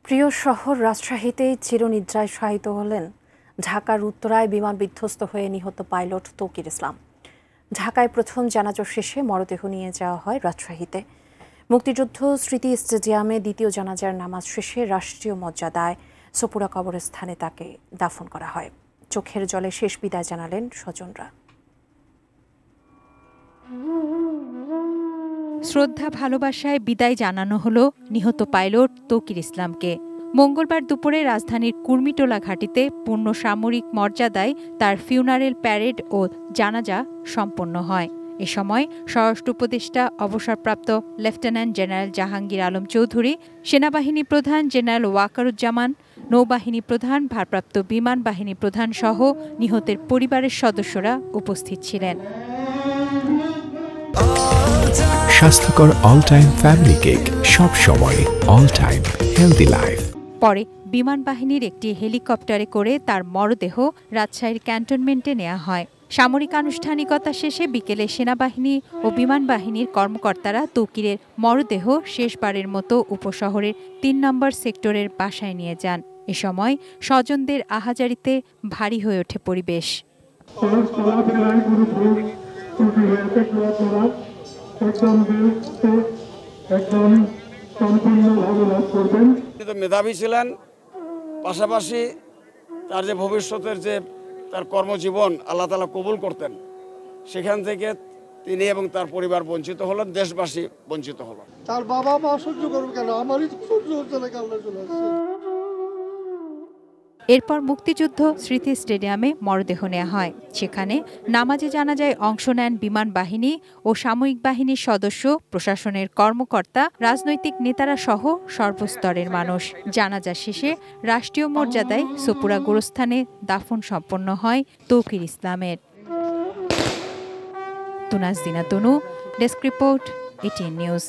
প্রিয় শহর রাজশাহীতে চিরনিদ্রায় শায়িত হলেন ঢাকার উত্তরায় বিমান বিধ্বস্ত হয়ে নিহত পাইলট তৌকির ইসলাম। ঢাকায় প্রথম জানাজা শেষে মরদেহ নিয়ে যাওয়া হয় রাজশাহীতে। মুক্তিযুদ্ধ স্মৃতি স্টেডিয়ামে দ্বিতীয় জানাজার নামাজ শেষে রাষ্ট্রীয় মর্যাদায় সপুরা কবরস্থানে তাকে দাফন করা হয়। চোখের জলে শেষ বিদায় জানালেন স্বজনরা। শ্রদ্ধা ভালোবাসায় বিদায় জানানো হলো নিহত পাইলট তৌকির ইসলামকে। মঙ্গলবার দুপুরে রাজধানীর কুর্মিটোলা ঘাঁটিতে পূর্ণ সামরিক মর্যাদায় তার ফিউনারেল প্যারেড ও জানাজা সম্পন্ন হয়। এ সময় স্বরাষ্ট্র উপদেষ্টা অবসরপ্রাপ্ত লেফটেন্যান্ট জেনারেল জাহাঙ্গীর আলম চৌধুরী, সেনাবাহিনী প্রধান জেনারেল ওয়াকারুজ্জামান, নৌবাহিনী প্রধান, ভারপ্রাপ্ত বিমান বাহিনী প্রধান সহ নিহতের পরিবারের সদস্যরা উপস্থিত ছিলেন। স্বাস্থ্যকর অল টাইম ফ্যামিলি কেক, সব সময় অল টাইম হেলদি লাইফ। পরে বিমান বাহিনীর একটি হেলিকপ্টারে করে তার মরদেহ রাজশাহীর ক্যান্টনমেন্টে নেওয়া হয়। সামরিক আনুষ্ঠানিকতা শেষে বিকেলে সেনাবাহিনী ও বিমান বাহিনীর কর্মকর্তারা তৌকিরের মরদেহ শেষবারের মতো উপশহরের ৩ নম্বর সেক্টরের বাসায় নিয়ে যান। এ সময় স্বজনদের আহাজারিতে ভারী হয়ে ওঠে পরিবেশ। মেধাবী ছিলেন, পাশাপাশি তার যে ভবিষ্যতের যে তার কর্মজীবন আল্লাহ তাআলা কবুল করতেন, সেখান থেকে তিনি এবং তার পরিবার বঞ্চিত হলেন, দেশবাসী বঞ্চিত হল। তার বাবা মা সহ্য করবে কেন? আমারই সহ্য হচ্ছে না, আল্লাহ চলে আসছে। এরপর মুক্তিযুদ্ধ স্মৃতি স্টেডিয়ামে মরদেহ নেওয়া হয়। সেখানে নামাজে জানাজায় অংশ নেন বিমান বাহিনী ও সামরিক বাহিনীর সদস্য, প্রশাসনের কর্মকর্তা, রাজনৈতিক নেতারা সহ সর্বস্তরের মানুষ। জানাজা শেষে রাষ্ট্রীয় মর্যাদায় সপুরা গোরস্থানে দাফন সম্পন্ন হয় তৌকির ইসলামের। তুনাজ দিনা তনু, ডেস্ক রিপোর্ট, এটিএন নিউজ।